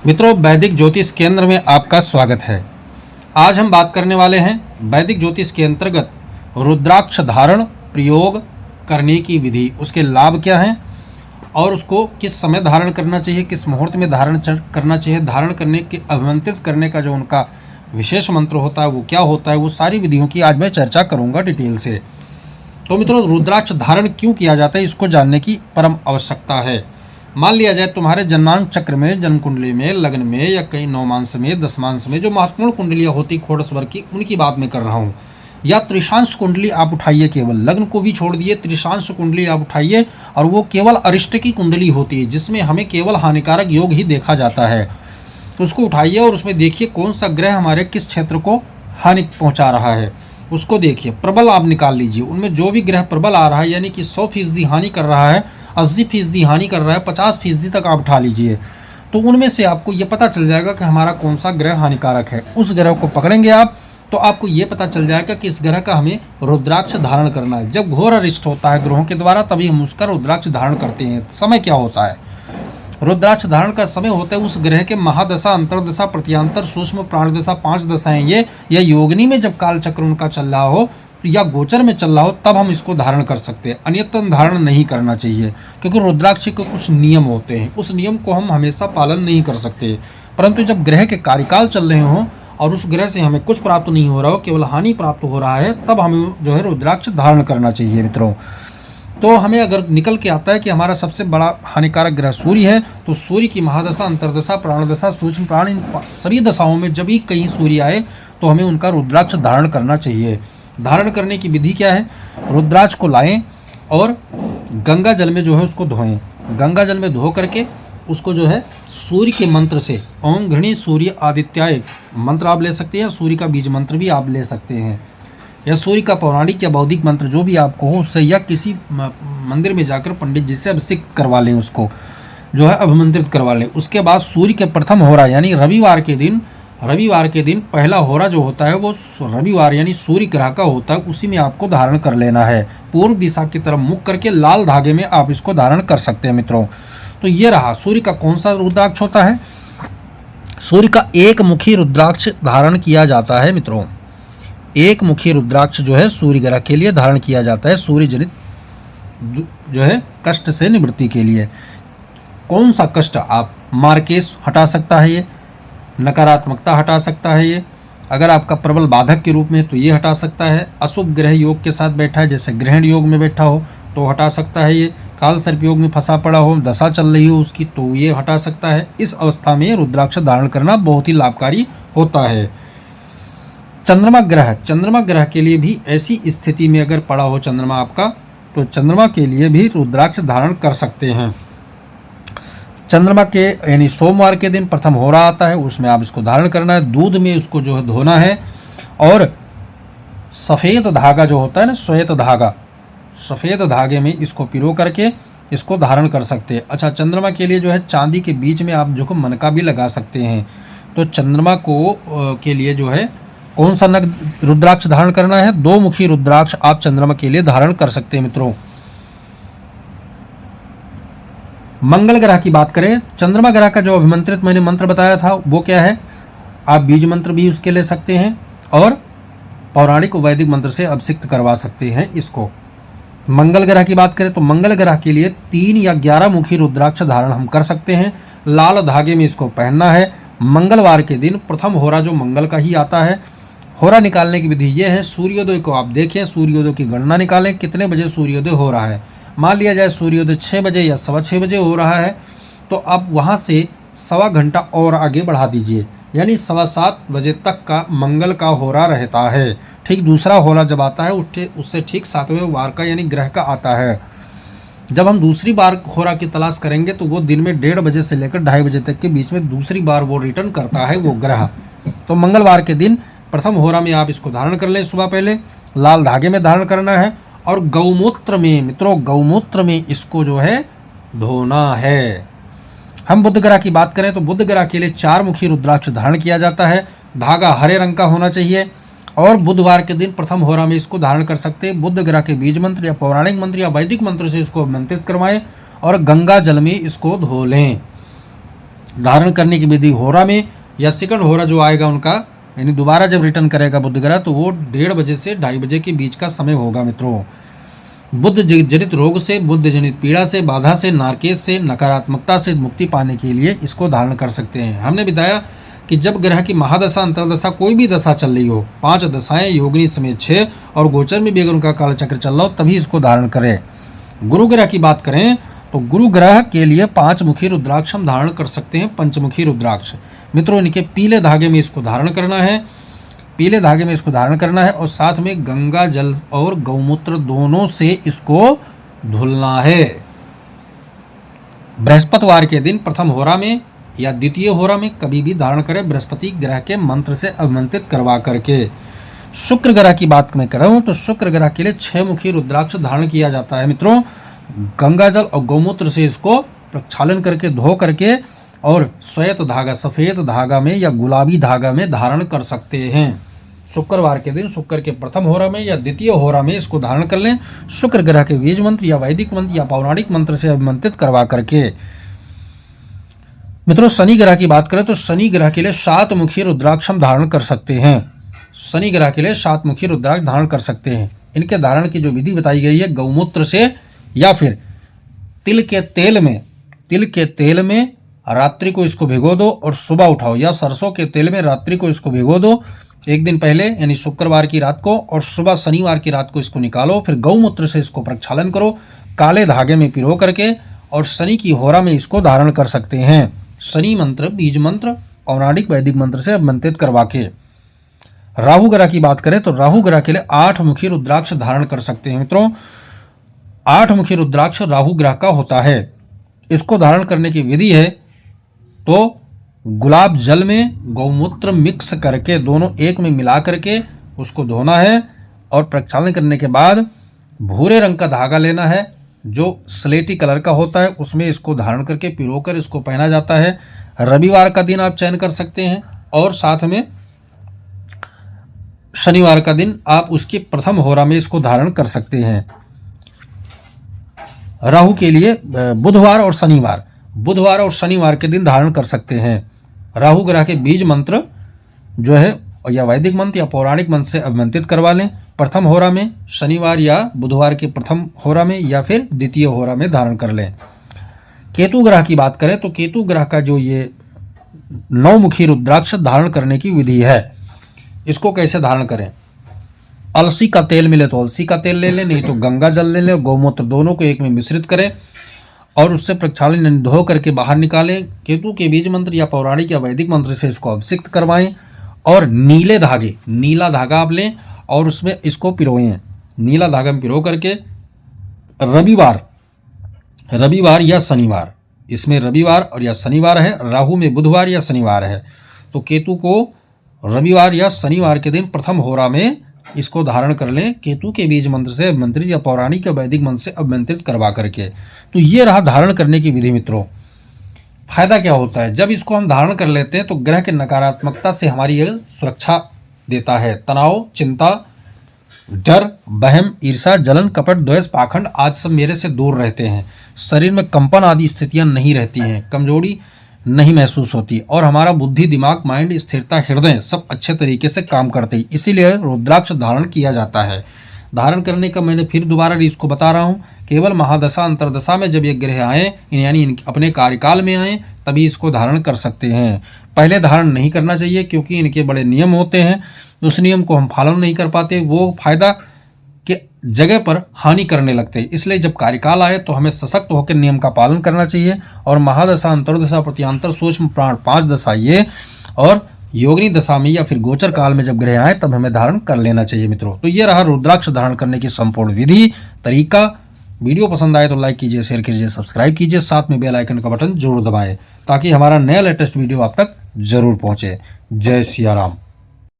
मित्रों, वैदिक ज्योतिष केंद्र में आपका स्वागत है। आज हम बात करने वाले हैं वैदिक ज्योतिष के अंतर्गत रुद्राक्ष धारण प्रयोग करने की विधि, उसके लाभ क्या हैं और उसको किस समय धारण करना चाहिए, किस मुहूर्त में धारण करना चाहिए, धारण करने के अभिमंत्रित करने का जो उनका विशेष मंत्र होता है वो क्या होता है, वो सारी विधियों की आज मैं चर्चा करूँगा डिटेल से। तो मित्रों, रुद्राक्ष धारण क्यों किया जाता है इसको जानने की परम आवश्यकता है। मान लिया जाए तुम्हारे जन्मांक चक्र में, जन्म कुंडली में, लग्न में या कई नौमांश में, दशमांश में जो महत्वपूर्ण कुंडलियाँ होती खोड़ स्वर की, उनकी बात मैं कर रहा हूँ। या त्रिशांश कुंडली आप उठाइए, केवल लग्न को भी छोड़ दिए, त्रिशांश कुंडली आप उठाइए और वो केवल अरिष्ट की कुंडली होती है जिसमें हमें केवल हानिकारक योग ही देखा जाता है। तो उसको उठाइए और उसमें देखिए कौन सा ग्रह हमारे किस क्षेत्र को हानि पहुँचा रहा है, उसको देखिए। प्रबल आप निकाल लीजिए, उनमें जो भी ग्रह प्रबल आ रहा है यानी कि 100% हानि कर रहा है, 80% हानि कर रहा है, 50% तक आप उठा लीजिए, तो उनमें से आपको ये पता चल जाएगा कि हमारा कौन सा ग्रह हानिकारक है। उस ग्रह को पकड़ेंगे आप तो आपको ये पता चल जाएगा कि इस ग्रह का हमें रुद्राक्ष धारण करना है। जब घोर अरिष्ट होता है ग्रहों के द्वारा तभी हम उसका रुद्राक्ष धारण करते हैं। समय क्या होता है? रुद्राक्ष धारण का समय होता है उस ग्रह के महादशा, अंतरदशा, प्रत्यांतर, सूक्ष्म प्राणदशा, 5 दशाएं ये, या योगिनी में जब काल चक्र उनका चल रहा हो या गोचर में चल रहा हो तब हम इसको धारण कर सकते हैं, अन्यथा धारण नहीं करना चाहिए। क्योंकि रुद्राक्ष के कुछ नियम होते हैं, उस नियम को हम हमेशा पालन नहीं कर सकते। परंतु जब ग्रह के कार्यकाल चल रहे हों और उस ग्रह से हमें कुछ प्राप्त नहीं हो रहा हो, केवल हानि प्राप्त हो रहा है, तब हमें जो है रुद्राक्ष धारण करना चाहिए। मित्रों, तो हमें अगर निकल के आता है कि हमारा सबसे बड़ा हानिकारक ग्रह सूर्य है, तो सूर्य की महादशा, अंतरदशा, प्राणदशा, सूक्ष्म प्राण, इन सभी दशाओं में जब भी कहीं सूर्य आए तो हमें उनका रुद्राक्ष धारण करना चाहिए। धारण करने की विधि क्या है? रुद्राक्ष को लाएं और गंगा जल में जो है उसको धोएं। गंगा जल में धो करके उसको जो है सूर्य के मंत्र से, ओम घृणी सूर्य आदित्याय मंत्र आप ले सकते हैं, सूर्य का बीज मंत्र भी आप ले सकते हैं, या सूर्य का पौराणिक या बौद्धिक मंत्र जो भी आपको हो उससे, या किसी मंदिर में जाकर पंडित जी से अभिषेक करवा लें, उसको जो है अभिमंत्रित करवा लें। उसके बाद सूर्य के प्रथम होरा यानी रविवार के दिन पहला होरा जो होता है वो रविवार यानी सूर्य ग्रह का होता है, उसी में आपको धारण कर लेना है। पूर्व दिशा की तरफ मुख करके लाल धागे में आप इसको धारण कर सकते हैं। मित्रों, तो ये रहा सूर्य का कौन सा रुद्राक्ष होता है। सूर्य का एक मुखी रुद्राक्ष धारण किया जाता है। मित्रों, एक मुखी रुद्राक्ष जो है सूर्य ग्रह के लिए धारण किया जाता है, सूर्य जनित जो है कष्ट से निवृत्ति के लिए। कौन सा कष्ट? आप मार्केश हटा सकता है, ये नकारात्मकता हटा सकता है, ये अगर आपका प्रबल बाधक के रूप में तो ये हटा सकता है। अशुभ ग्रह योग के साथ बैठा है, जैसे ग्रहण योग में बैठा हो तो हटा सकता है। ये काल सर्प योग में फंसा पड़ा हो, दशा चल रही हो उसकी, तो ये हटा सकता है। इस अवस्था में रुद्राक्ष धारण करना बहुत ही लाभकारी होता है। चंद्रमा ग्रह के लिए भी ऐसी स्थिति में अगर पड़ा हो चंद्रमा आपका, तो चंद्रमा के लिए भी रुद्राक्ष धारण कर सकते हैं। चंद्रमा के यानी सोमवार के दिन प्रथम होरा आता है, उसमें आप इसको धारण करना है। दूध में इसको जो है धोना है और सफ़ेद धागा जो होता है ना, श्वेत धागा, सफ़ेद धागे में इसको पिरो करके इसको धारण कर सकते हैं। अच्छा, चंद्रमा के लिए जो है चांदी के बीच में आप जो मनका भी लगा सकते हैं। तो चंद्रमा को के लिए जो है कौन सा नग रुद्राक्ष धारण करना है? 2 मुखी रुद्राक्ष आप चंद्रमा के लिए धारण कर सकते हैं। मित्रों, मंगल ग्रह की बात करें, चंद्रमा ग्रह का जो अभिमंत्रित मैंने मंत्र बताया था वो क्या है? आप बीज मंत्र भी उसके ले सकते हैं और पौराणिक वैदिक मंत्र से अभिषिक्त करवा सकते हैं इसको। मंगल ग्रह की बात करें तो मंगल ग्रह के लिए 3 या 11 मुखी रुद्राक्ष धारण हम कर सकते हैं। लाल धागे में इसको पहनना है। मंगलवार के दिन प्रथम होरा जो मंगल का ही आता है। होरा निकालने की विधि ये है, सूर्योदय को आप देखें, सूर्योदय की गणना निकालें, कितने बजे सूर्योदय हो रहा है। मान लिया जाए सूर्योदय 6 बजे या 6:15 बजे हो रहा है, तो आप वहाँ से 1.25 घंटा और आगे बढ़ा दीजिए, यानी 7:15 बजे तक का मंगल का होरा रहता है। ठीक दूसरा होरा जब आता है उससे ठीक 7वें वार का यानी ग्रह का आता है। जब हम दूसरी बार होरा की तलाश करेंगे तो वो दिन में 1:30 बजे से लेकर 2:30 बजे तक के बीच में दूसरी बार वो रिटर्न करता है वो ग्रह। तो मंगलवार के दिन प्रथम होरा में आप इसको धारण कर लें। सुबह पहले लाल धागे में धारण करना है और गौमूत्र में, मित्रों गौमूत्र में इसको जो है धोना है। हम बुध ग्रह की बात करें तो बुध ग्रह के लिए 4 मुखी रुद्राक्ष धारण किया जाता है। धागा हरे रंग का होना चाहिए और बुधवार के दिन प्रथम होरा में इसको धारण कर सकते हैं। बुध ग्रह के बीज मंत्र या पौराणिक मंत्र या वैदिक मंत्र से इसको मंत्रित करवाएं और गंगा जल में इसको धो लें। धारण करने की विधि होरा में या सेकंड होरा जो आएगा उनका, यानी दोबारा जब रिटर्न करेगा बुध ग्रह तो वो 1:30 बजे से 2:30 बजे के बीच का समय होगा मित्रों। बुध जनित रोग से, बुध जनित पीड़ा से, बाधा से, नारकेश से, नकारात्मकता से मुक्ति पाने के लिए इसको धारण कर सकते हैं। हमने बताया कि जब ग्रह की महादशा, अंतरदशा, कोई भी दशा चल रही हो, 5 दशाएं योगिनी समेत 6 और गोचर में भी अगर उनका कालचक्र चल रहा हो तभी इसको धारण करें। गुरु ग्रह की बात करें तो गुरु ग्रह के लिए 5 मुखी रुद्राक्ष हम धारण कर सकते हैं, पंचमुखी रुद्राक्ष मित्रों। इनके पीले धागे में इसको धारण करना है, पीले धागे में इसको धारण करना है और साथ में गंगा जल और गौमूत्र दोनों से इसको धुलना है। बृहस्पतिवार के दिन प्रथम होरा में या द्वितीय होरा में कभी भी धारण करें, बृहस्पति ग्रह के मंत्र से अभिमंत्रित करवा करके। शुक्र ग्रह की बात मैं करूं तो शुक्र ग्रह के लिए 6 मुखी रुद्राक्ष धारण किया जाता है मित्रों। गंगा जल और गौमूत्र से इसको प्रक्षालन करके, धो करके और श्वेत धागा, सफेद धागा में या गुलाबी धागा में धारण कर सकते हैं। शुक्रवार के दिन शुक्र के प्रथम होरा में या द्वितीय होरा में इसको धारण कर लें, शुक्र ग्रह के बीज मंत्र या वैदिक मंत्र या पौराणिक मंत्र से अभिमंत्रित करवा करके। मित्रों शनि ग्रह की बात करें तो शनि ग्रह के लिए 7 मुखी रुद्राक्ष हम धारण कर सकते हैं। शनि ग्रह के लिए 7 मुखी रुद्राक्ष धारण कर सकते हैं। इनके धारण की जो विधि बताई गई है, गौमूत्र से या फिर तिल के तेल में रात्रि को इसको भिगो दो और सुबह उठाओ, या सरसों के तेल में रात्रि को इसको भिगो दो एक दिन पहले यानी शुक्रवार की रात को, और सुबह शनिवार की रात को इसको निकालो, फिर गौमूत्र से इसको प्रक्षालन करो काले धागे में पिरो करके, और शनि की होरा में इसको धारण कर सकते हैं। शनि मंत्र, बीज मंत्र, पौराणिक वैदिक मंत्र से अभिमंत्रित करवा के। राहु ग्रह की बात करें तो राहु ग्रह के लिए 8 मुखी रुद्राक्ष धारण कर सकते हैं मित्रों। 8 मुखी रुद्राक्ष राहु ग्रह का होता है। इसको धारण करने की विधि है तो गुलाब जल में गौमूत्र मिक्स करके दोनों एक में मिला करके उसको धोना है, और प्रक्षालन करने के बाद भूरे रंग का धागा लेना है जो स्लेटी कलर का होता है, उसमें इसको धारण करके पिरोकर इसको पहना जाता है। रविवार का दिन आप चयन कर सकते हैं और साथ में शनिवार का दिन आप उसके प्रथम होरा में इसको धारण कर सकते हैं। राहु के लिए बुधवार और शनिवार के दिन धारण कर सकते हैं। राहु ग्रह के बीज मंत्र जो है या वैदिक मंत्र या पौराणिक मंत्र से अभिमंत्रित करवा लें प्रथम होरा में, शनिवार या बुधवार के प्रथम होरा में या फिर द्वितीय होरा में धारण कर लें। केतु ग्रह की बात करें तो केतु ग्रह का जो ये 9 मुखी रुद्राक्ष धारण करने की विधि है, इसको कैसे धारण करें। अलसी का तेल मिले तो अलसी का तेल ले लें, नहीं तो गंगा जल ले लें, गौमूत्र दोनों को एक में मिश्रित करें और उससे प्रक्षालन धो करके बाहर निकालें। केतु के बीज मंत्र या पौराणिक या वैदिक मंत्र से इसको अभिषिक्त करवाएं और नीला धागा आप लें और उसमें इसको पिरोएं। नीला धागा में पिरो करके रविवार या शनिवार, इसमें रविवार और या शनिवार है, राहु में बुधवार या शनिवार है, तो केतु को रविवार या शनिवार के दिन प्रथम होरा में इसको धारण कर लें, केतु के बीज मंत्र से अभिमंत्रित या पौराणिक या वैदिक मंत्र से अभिमंत्रित करवा करके। तो ये रहा धारण करने की विधि मित्रों। फायदा क्या होता है, जब इसको हम धारण कर लेते हैं तो ग्रह के नकारात्मकता से हमारी यह सुरक्षा देता है। तनाव, चिंता, डर, बहम, ईर्ष्या, जलन, कपट, द्वेष, पाखंड आदि सब मेरे से दूर रहते हैं। शरीर में कंपन आदि स्थितियां नहीं रहती हैं, कमजोरी नहीं महसूस होती और हमारा बुद्धि, दिमाग, माइंड, स्थिरता, हृदय सब अच्छे तरीके से काम करते हैं। इसीलिए रुद्राक्ष धारण किया जाता है। धारण करने का मैंने फिर दोबारा इसको बता रहा हूँ, केवल महादशा अंतरदशा में जब ये ग्रह आए यानी अपने कार्यकाल में आए तभी इसको धारण कर सकते हैं। पहले धारण नहीं करना चाहिए क्योंकि इनके बड़े नियम होते हैं, उस नियम को हम पालन नहीं कर पाते, वो फायदा के जगह पर हानि करने लगते हैं। इसलिए जब कार्यकाल आए तो हमें सशक्त होकर नियम का पालन करना चाहिए और महादशा, अंतर्दशा, प्रत्यांतर, सूक्ष्म प्राण 5 दशा ये और योगिनी दशा में या फिर गोचर काल में जब ग्रह आए तब हमें धारण कर लेना चाहिए मित्रों। तो ये रहा रुद्राक्ष धारण करने की संपूर्ण विधि, तरीका। वीडियो पसंद आए तो लाइक कीजिए, शेयर कीजिए, सब्सक्राइब कीजिए, साथ में बेल आइकन का बटन जरूर दबाएं ताकि हमारा नया लेटेस्ट वीडियो आप तक जरूर पहुंचे। जय सिया राम।